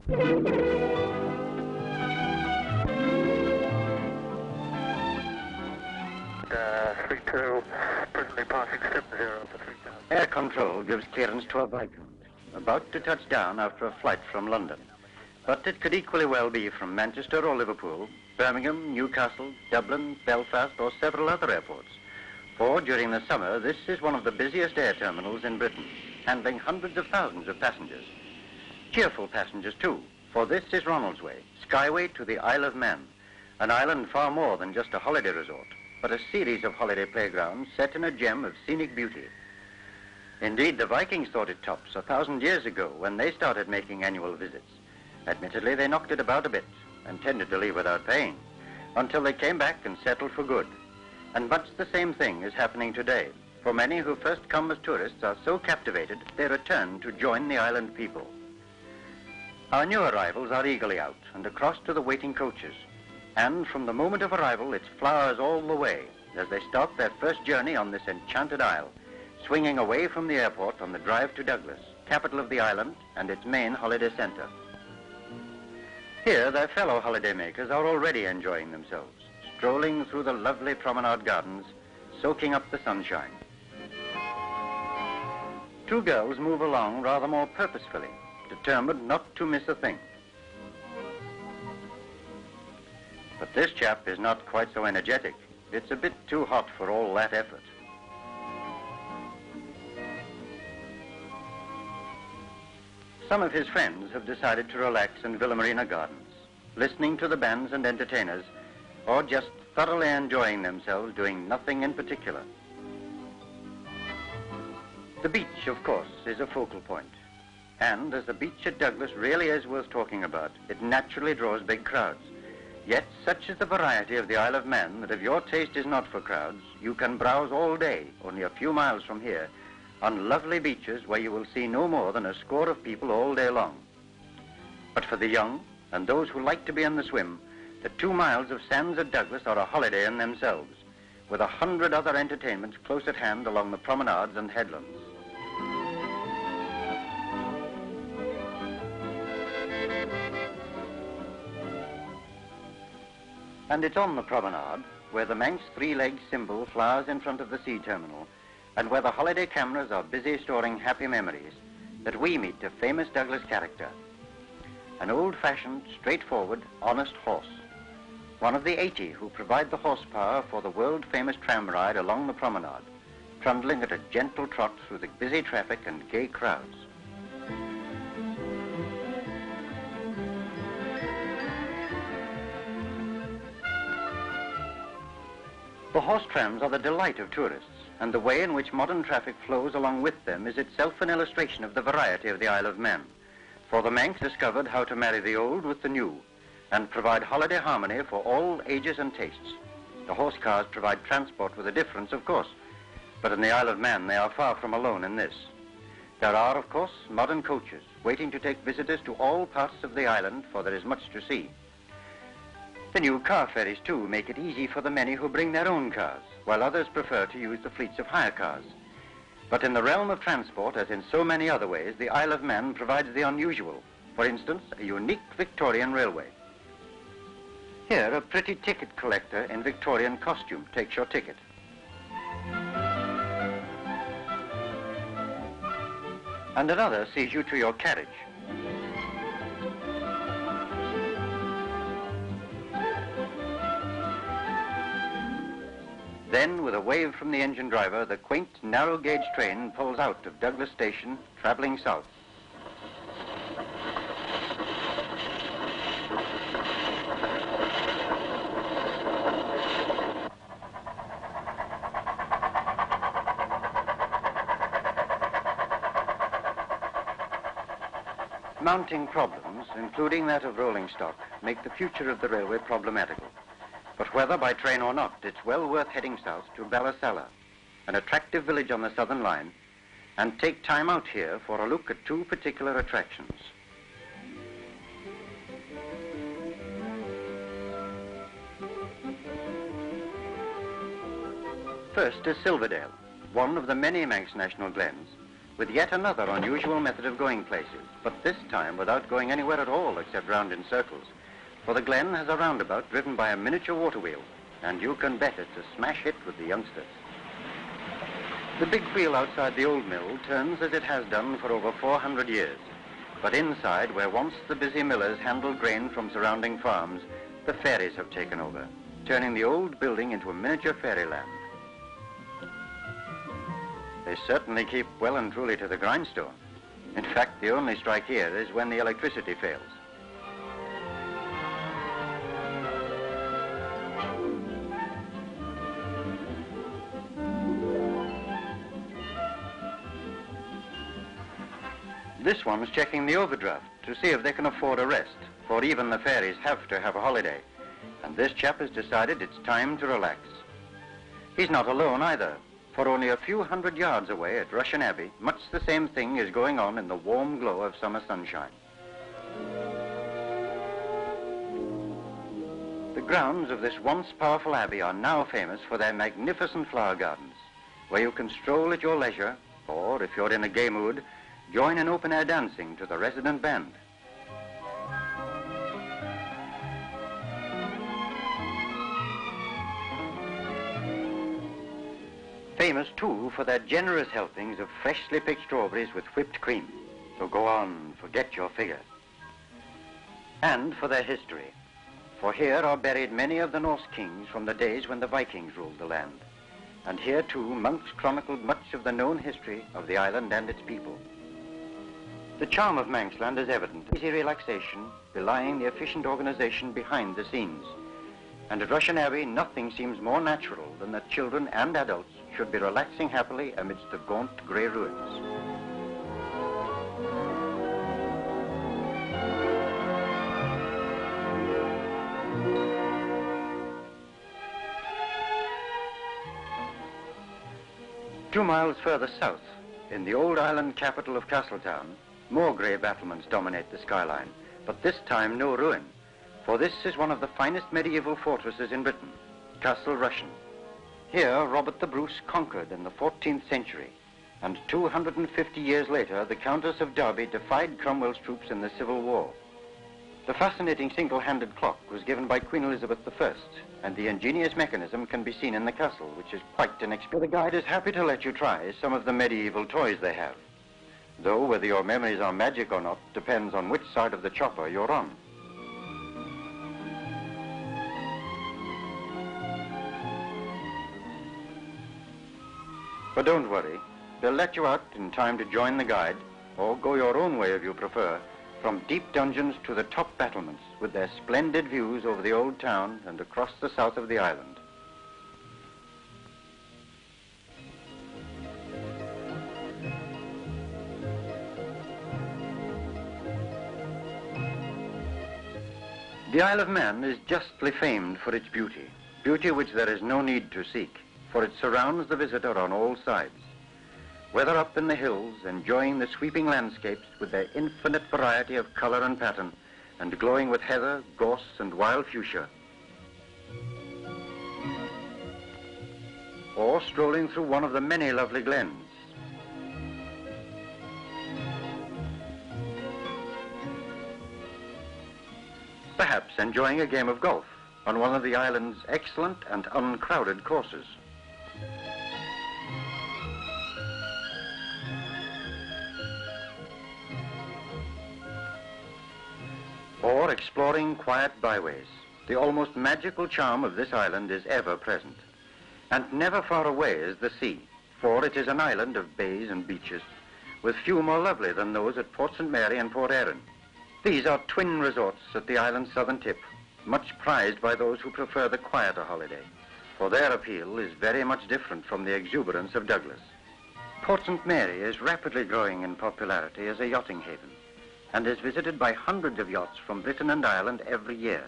32, presently passing 70 for 3000. Air control gives clearance to a Viscount, about to touch down after a flight from London. But it could equally well be from Manchester or Liverpool, Birmingham, Newcastle, Dublin, Belfast, or several other airports. For during the summer, this is one of the busiest air terminals in Britain, handling hundreds of thousands of passengers. Cheerful passengers too, for this is Ronaldsway, skyway to the Isle of Man, an island far more than just a holiday resort, but a series of holiday playgrounds set in a gem of scenic beauty. Indeed, the Vikings thought it tops 1,000 years ago when they started making annual visits. Admittedly, they knocked it about a bit and tended to leave without paying, until they came back and settled for good. And much the same thing is happening today, for many who first come as tourists are so captivated they return to join the island people. Our new arrivals are eagerly out and across to the waiting coaches, and from the moment of arrival it's flowers all the way as they start their first journey on this enchanted isle, swinging away from the airport on the drive to Douglas, capital of the island and its main holiday center. Here, their fellow holidaymakers are already enjoying themselves, strolling through the lovely promenade gardens, soaking up the sunshine. Two girls move along rather more purposefully, determined not to miss a thing. But this chap is not quite so energetic. It's a bit too hot for all that effort. Some of his friends have decided to relax in Villa Marina Gardens, listening to the bands and entertainers, or just thoroughly enjoying themselves doing nothing in particular. The beach, of course, is a focal point. And as the beach at Douglas really is worth talking about, it naturally draws big crowds. Yet such is the variety of the Isle of Man that if your taste is not for crowds, you can browse all day, only a few miles from here, on lovely beaches where you will see no more than a score of people all day long. But for the young and those who like to be in the swim, the 2 miles of sands at Douglas are a holiday in themselves, with 100 other entertainments close at hand along the promenades and headlands. And it's on the promenade, where the Manx three-legged symbol flowers in front of the sea terminal, and where the holiday cameras are busy storing happy memories, that we meet a famous Douglas character. An old-fashioned, straightforward, honest horse. One of the 80 who provide the horsepower for the world-famous tram ride along the promenade, trundling at a gentle trot through the busy traffic and gay crowds. The horse trams are the delight of tourists, and the way in which modern traffic flows along with them is itself an illustration of the variety of the Isle of Man. For the Manx discovered how to marry the old with the new, and provide holiday harmony for all ages and tastes. The horse cars provide transport with a difference, of course, but in the Isle of Man they are far from alone in this. There are, of course, modern coaches, waiting to take visitors to all parts of the island, for there is much to see. The new car ferries, too, make it easy for the many who bring their own cars, while others prefer to use the fleets of hire cars. But in the realm of transport, as in so many other ways, the Isle of Man provides the unusual. For instance, a unique Victorian railway. Here, a pretty ticket collector in Victorian costume takes your ticket. And another sees you to your carriage. Then, with a wave from the engine driver, the quaint, narrow-gauge train pulls out of Douglas Station, traveling south. Mounting problems, including that of rolling stock, make the future of the railway problematical. But whether by train or not, it's well worth heading south to Ballasalla, an attractive village on the southern line, and take time out here for a look at two particular attractions. First is Silverdale, one of the many Manx National Glens, with yet another unusual method of going places, but this time without going anywhere at all except round in circles. For the glen has a roundabout driven by a miniature water wheel, and you can bet it's a smash hit with the youngsters. The big wheel outside the old mill turns as it has done for over 400 years. But inside, where once the busy millers handled grain from surrounding farms, the ferries have taken over, turning the old building into a miniature fairyland. They certainly keep well and truly to the grindstone. In fact, the only strike here is when the electricity fails. This one's checking the overdraft to see if they can afford a rest, for even the ferries have to have a holiday. And this chap has decided it's time to relax. He's not alone either, for only a few hundred yards away at Rushen Abbey, much the same thing is going on in the warm glow of summer sunshine. The grounds of this once powerful abbey are now famous for their magnificent flower gardens, where you can stroll at your leisure, or if you're in a gay mood, join in open-air dancing to the resident band. Famous, too, for their generous helpings of freshly picked strawberries with whipped cream. So go on, forget your figure. And for their history. For here are buried many of the Norse kings from the days when the Vikings ruled the land. And here, too, monks chronicled much of the known history of the island and its people. The charm of Manxland is evident. Easy relaxation, belying the efficient organization behind the scenes. And at Rushen Abbey, nothing seems more natural than that children and adults should be relaxing happily amidst the gaunt grey ruins. Two miles further south, in the old island capital of Castletown, more grey battlements dominate the skyline, but this time no ruin, for this is one of the finest medieval fortresses in Britain, Castle Rushen. Here, Robert the Bruce conquered in the 14th century, and 250 years later, the Countess of Derby defied Cromwell's troops in the Civil War. The fascinating single-handed clock was given by Queen Elizabeth I, and the ingenious mechanism can be seen in the castle, which is quite inexpensive. The guide is happy to let you try some of the medieval toys they have, though whether your memories are magic or not depends on which side of the chopper you're on. But don't worry, they'll let you out in time to join the guide, or go your own way if you prefer, from deep dungeons to the top battlements with their splendid views over the old town and across the south of the island. The Isle of Man is justly famed for its beauty, beauty which there is no need to seek, for it surrounds the visitor on all sides. Whether up in the hills, enjoying the sweeping landscapes with their infinite variety of color and pattern, and glowing with heather, gorse, and wild fuchsia, or strolling through one of the many lovely glens, perhaps enjoying a game of golf on one of the island's excellent and uncrowded courses. Or exploring quiet byways. The almost magical charm of this island is ever present. And never far away is the sea, for it is an island of bays and beaches, with few more lovely than those at Port St. Mary and Port Erin. These are twin resorts at the island's southern tip, much prized by those who prefer the quieter holiday, for their appeal is very much different from the exuberance of Douglas. Port St. Mary is rapidly growing in popularity as a yachting haven, and is visited by hundreds of yachts from Britain and Ireland every year,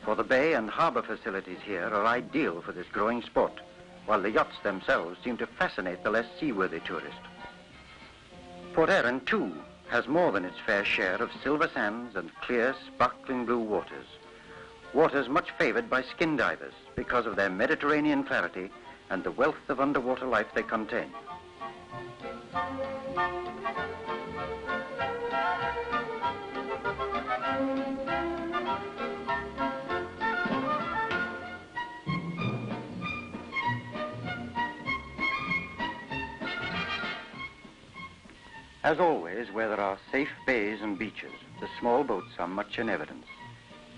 for the bay and harbour facilities here are ideal for this growing sport, while the yachts themselves seem to fascinate the less seaworthy tourist. Port Erin, too, has more than its fair share of silver sands and clear, sparkling blue waters, waters much favoured by skin divers because of their Mediterranean clarity and the wealth of underwater life they contain. As always, where there are safe bays and beaches, the small boats are much in evidence.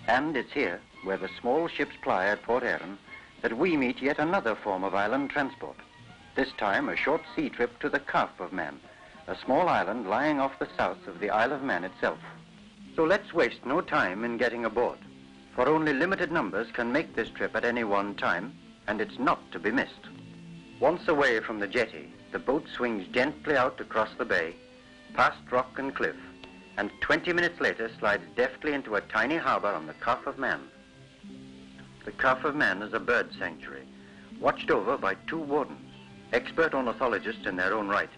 And it's here, where the small ships ply at Port Erin, that we meet yet another form of island transport. This time, a short sea trip to the Calf of Man, a small island lying off the south of the Isle of Man itself. So let's waste no time in getting aboard, for only limited numbers can make this trip at any one time, and it's not to be missed. Once away from the jetty, the boat swings gently out across the bay, past rock and cliff, and 20 minutes later slides deftly into a tiny harbor on the Calf of Man. The Calf of Man is a bird sanctuary, watched over by 2 wardens, expert ornithologists in their own right,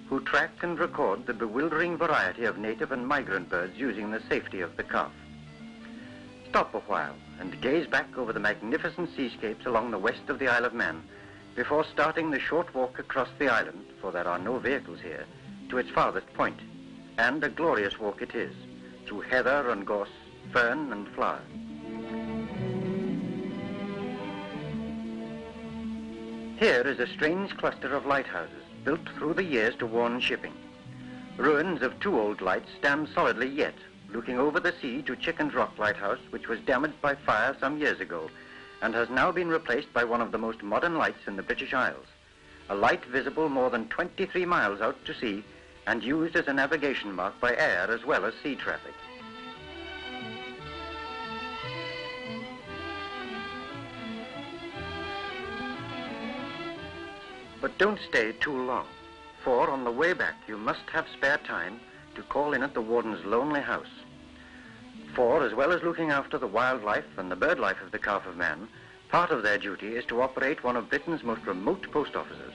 who track and record the bewildering variety of native and migrant birds using the safety of the Calf. Stop a while and gaze back over the magnificent seascapes along the west of the Isle of Man before starting the short walk across the island, for there are no vehicles here, to its farthest point. And a glorious walk it is, through heather and gorse, fern and flower. Here is a strange cluster of lighthouses built through the years to warn shipping. Ruins of 2 old lights stand solidly yet, looking over the sea to Chicken's Rock Lighthouse, which was damaged by fire some years ago and has now been replaced by one of the most modern lights in the British Isles, a light visible more than 23 miles out to sea and used as a navigation mark by air as well as sea traffic. But don't stay too long, for on the way back you must have spare time to call in at the warden's lonely house. For, as well as looking after the wildlife and the bird life of the Calf of Man, part of their duty is to operate one of Britain's most remote post offices,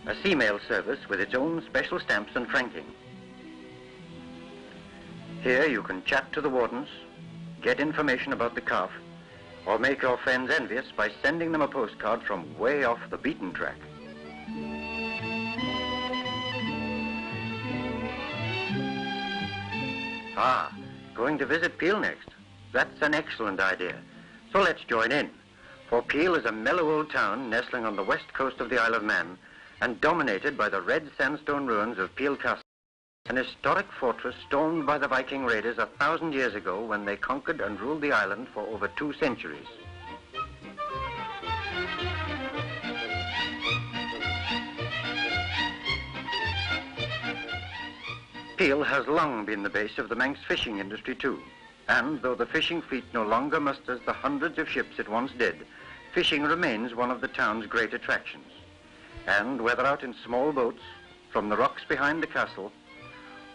a sea mail service with its own special stamps and franking. Here you can chat to the wardens, get information about the Calf, or make your friends envious by sending them a postcard from way off the beaten track. Ah, going to visit Peel next. That's an excellent idea. So let's join in. For Peel is a mellow old town nestling on the west coast of the Isle of Man and dominated by the red sandstone ruins of Peel Castle, an historic fortress stormed by the Viking raiders 1,000 years ago when they conquered and ruled the island for over 2 centuries. Peel has long been the base of the Manx fishing industry too, and though the fishing fleet no longer musters the hundreds of ships it once did, fishing remains one of the town's great attractions. And whether out in small boats, from the rocks behind the castle,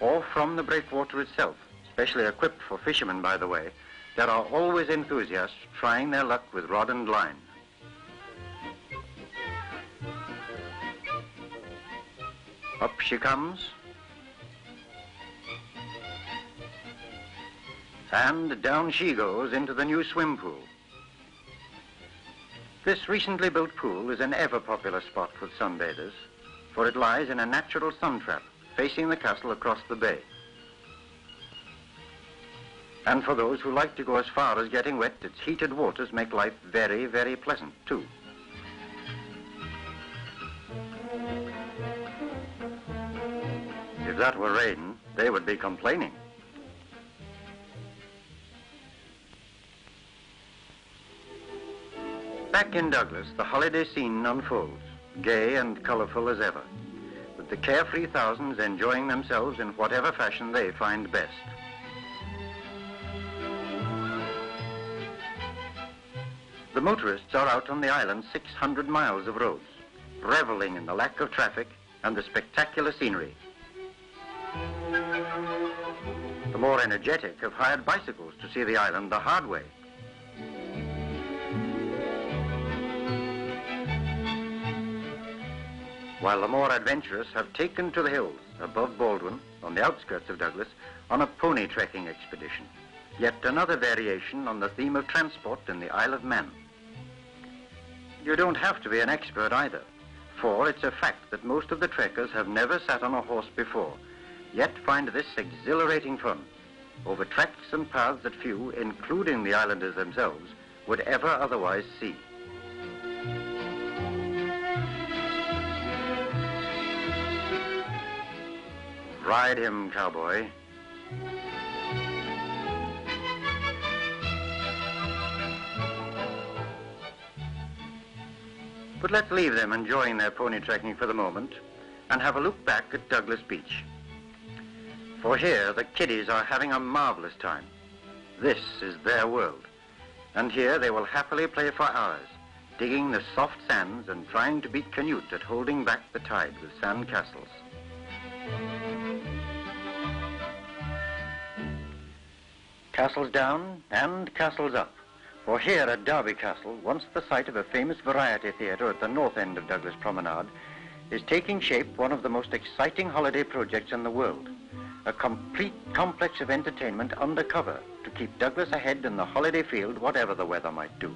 or from the breakwater itself, specially equipped for fishermen by the way, there are always enthusiasts trying their luck with rod and line. Up she comes, and down she goes into the new swim pool. This recently built pool is an ever-popular spot with sunbathers, for it lies in a natural sun trap facing the castle across the bay. And for those who like to go as far as getting wet, its heated waters make life very, very pleasant too. If that were rain, they would be complaining. Back in Douglas, the holiday scene unfolds, gay and colourful as ever, with the carefree thousands enjoying themselves in whatever fashion they find best. The motorists are out on the island's 600 miles of roads, reveling in the lack of traffic and the spectacular scenery. The more energetic have hired bicycles to see the island the hard way. While the more adventurous have taken to the hills above Baldwin, on the outskirts of Douglas, on a pony trekking expedition. Yet another variation on the theme of transport in the Isle of Man. You don't have to be an expert either, for it's a fact that most of the trekkers have never sat on a horse before, yet find this exhilarating fun, over tracks and paths that few, including the islanders themselves, would ever otherwise see. Ride him, cowboy. But let's leave them enjoying their pony trekking for the moment and have a look back at Douglas Beach. For here, the kiddies are having a marvelous time. This is their world. And here they will happily play for hours, digging the soft sands and trying to beat Canute at holding back the tide with sand castles. Castles down and castles up. For here at Derby Castle, once the site of a famous variety theatre at the north end of Douglas Promenade, is taking shape one of the most exciting holiday projects in the world. A complete complex of entertainment under cover to keep Douglas ahead in the holiday field, whatever the weather might do.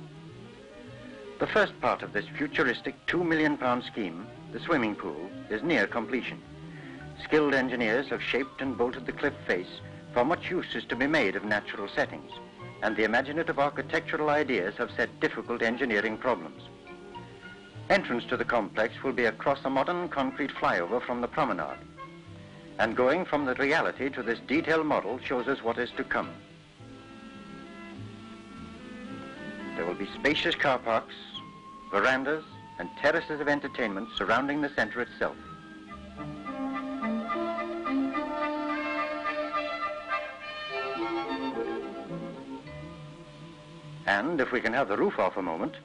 The first part of this futuristic £2 million scheme, the swimming pool, is near completion. Skilled engineers have shaped and bolted the cliff face, for much use is to be made of natural settings, and the imaginative architectural ideas have set difficult engineering problems. Entrance to the complex will be across a modern concrete flyover from the promenade, and going from the reality to this detailed model shows us what is to come. There will be spacious car parks, verandas, and terraces of entertainment surrounding the center itself. And if we can have the roof off a moment,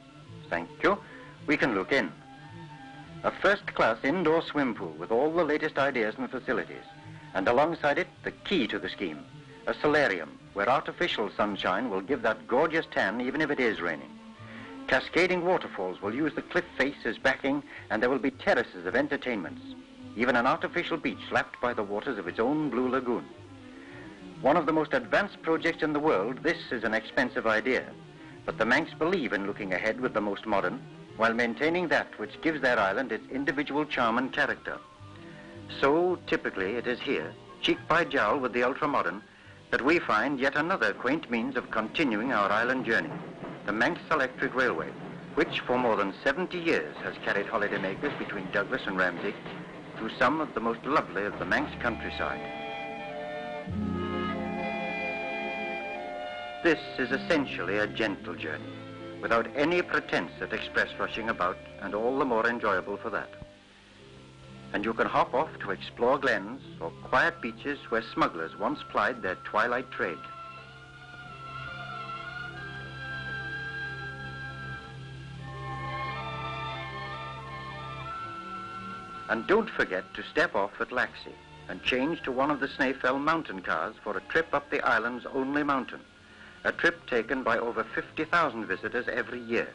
thank you, we can look in. A first-class indoor swim pool with all the latest ideas and facilities, and alongside it, the key to the scheme, a solarium where artificial sunshine will give that gorgeous tan even if it is raining. Cascading waterfalls will use the cliff face as backing, and there will be terraces of entertainments, even an artificial beach lapped by the waters of its own blue lagoon. One of the most advanced projects in the world, this is an expensive idea, but the Manx believe in looking ahead with the most modern, while maintaining that which gives their island its individual charm and character. So, typically, it is here, cheek by jowl with the ultra-modern, that we find yet another quaint means of continuing our island journey, the Manx Electric Railway, which for more than 70 years has carried holidaymakers between Douglas and Ramsey through some of the most lovely of the Manx countryside. This is essentially a gentle journey, without any pretense at express rushing about, and all the more enjoyable for that. And you can hop off to explore glens or quiet beaches where smugglers once plied their twilight trade. And don't forget to step off at Laxey and change to one of the Snaefell mountain cars for a trip up the island's only mountain, a trip taken by over 50,000 visitors every year.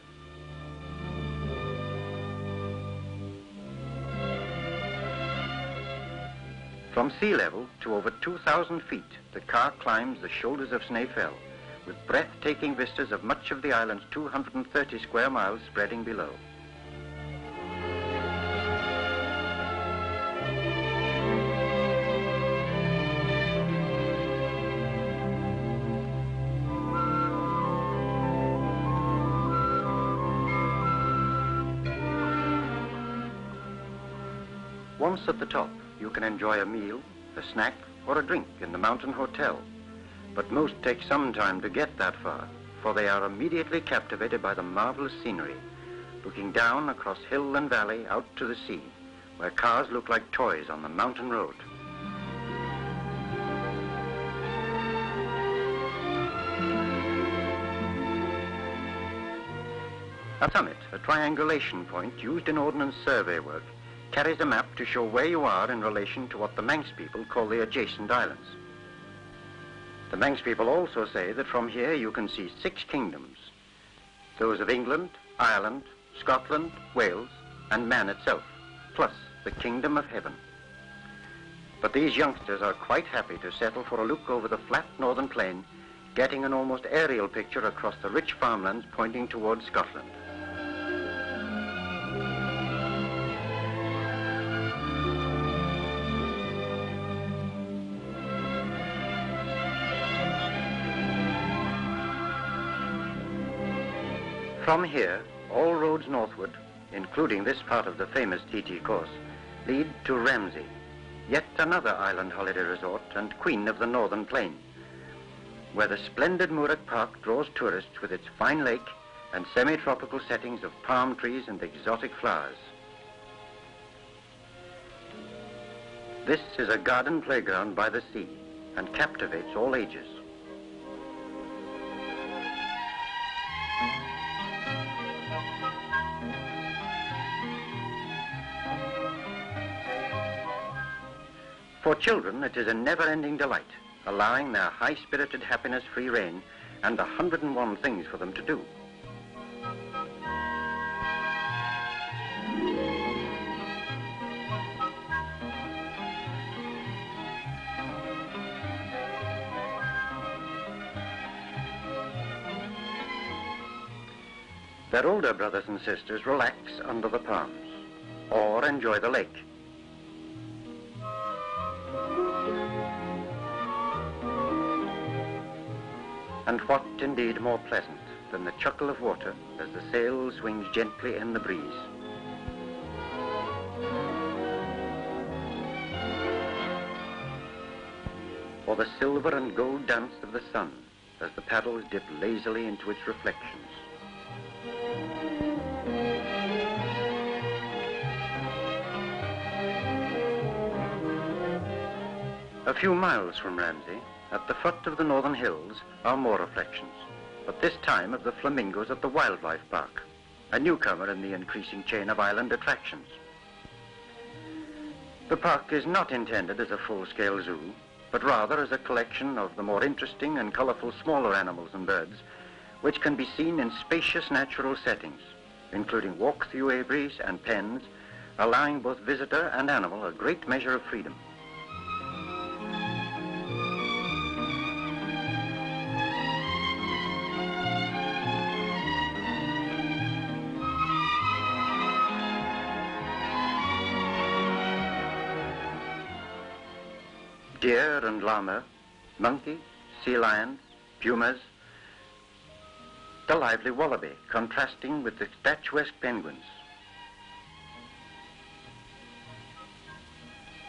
From sea level to over 2,000 feet, the car climbs the shoulders of Snaefell, with breathtaking vistas of much of the island's 230 square miles spreading below. Once at the top, you can enjoy a meal, a snack, or a drink in the mountain hotel. But most take some time to get that far, for they are immediately captivated by the marvelous scenery, looking down across hill and valley out to the sea, where cars look like toys on the mountain road. At the summit, a triangulation point used in ordnance survey work carries a map to show where you are in relation to what the Manx people call the adjacent islands. The Manx people also say that from here you can see 6 kingdoms, those of England, Ireland, Scotland, Wales, and Man itself, plus the Kingdom of Heaven. But these youngsters are quite happy to settle for a look over the flat northern plain, getting an almost aerial picture across the rich farmlands pointing towards Scotland. From here, all roads northward, including this part of the famous TT course, lead to Ramsey, yet another island holiday resort and queen of the northern plain, where the splendid Murak Park draws tourists with its fine lake and semi-tropical settings of palm trees and exotic flowers. This is a garden playground by the sea and captivates all ages. For children, it is a never-ending delight, allowing their high-spirited happiness free rein and 101 things for them to do. Their older brothers and sisters relax under the palms or enjoy the lake. And what indeed more pleasant than the chuckle of water as the sail swings gently in the breeze? Or the silver and gold dance of the sun as the paddles dip lazily into its reflections. A few miles from Ramsey, at the foot of the northern hills, are more reflections, but this time of the flamingos at the Wildlife Park, a newcomer in the increasing chain of island attractions. The park is not intended as a full-scale zoo, but rather as a collection of the more interesting and colorful smaller animals and birds, which can be seen in spacious natural settings, including walk-through aviaries and pens, allowing both visitor and animal a great measure of freedom. Deer and llama, monkey, sea lions, pumas, the lively wallaby contrasting with the statuesque penguins,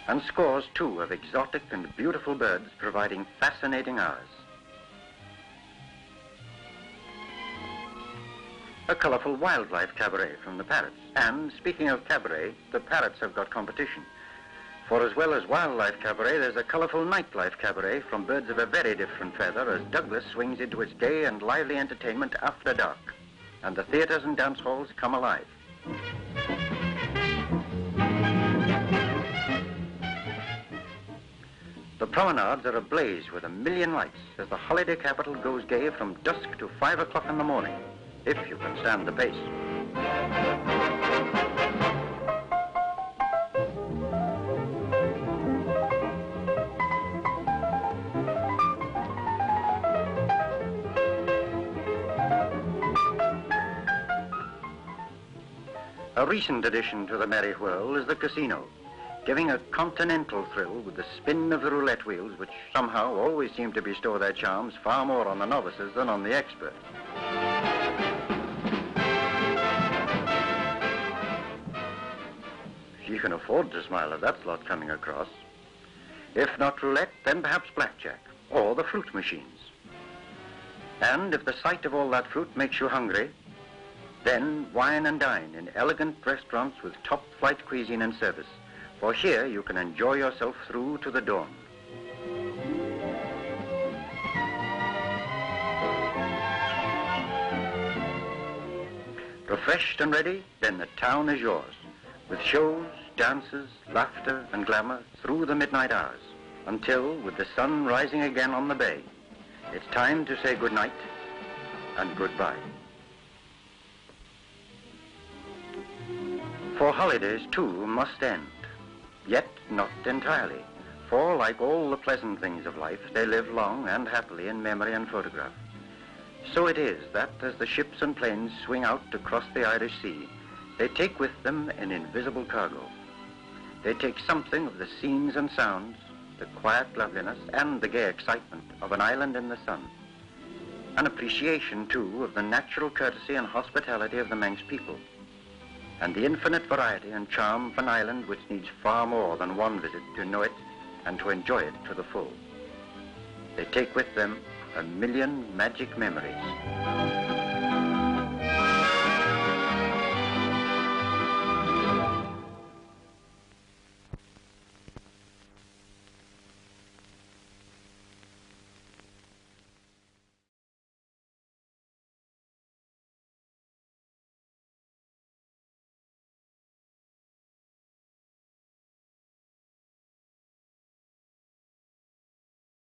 and scores too of exotic and beautiful birds providing fascinating hours. A colorful wildlife cabaret from the parrots. And speaking of cabaret, the parrots have got competition. For as well as wildlife cabaret, there's a colorful nightlife cabaret from birds of a very different feather as Douglas swings into its gay and lively entertainment after dark, and the theaters and dance halls come alive. The promenades are ablaze with 1,000,000 lights as the holiday capital goes gay from dusk to 5 o'clock in the morning, if you can stand the pace. A recent addition to the merry whirl is the casino, giving a continental thrill with the spin of the roulette wheels, which somehow always seem to bestow their charms far more on the novices than on the expert. You can afford to smile at that slot coming across. If not roulette, then perhaps blackjack, or the fruit machines. And if the sight of all that fruit makes you hungry, then wine and dine in elegant restaurants with top-flight cuisine and service, for here you can enjoy yourself through to the dawn. Refreshed and ready, then the town is yours, with shows, dances, laughter and glamour through the midnight hours, until, with the sun rising again on the bay, it's time to say goodnight and goodbye. For holidays, too, must end, yet not entirely, for like all the pleasant things of life, they live long and happily in memory and photograph. So it is that as the ships and planes swing out across the Irish Sea, they take with them an invisible cargo. They take something of the scenes and sounds, the quiet loveliness and the gay excitement of an island in the sun. An appreciation, too, of the natural courtesy and hospitality of the Manx people. and the infinite variety and charm of an island which needs far more than one visit to know it and to enjoy it to the full. They take with them 1,000,000 magic memories.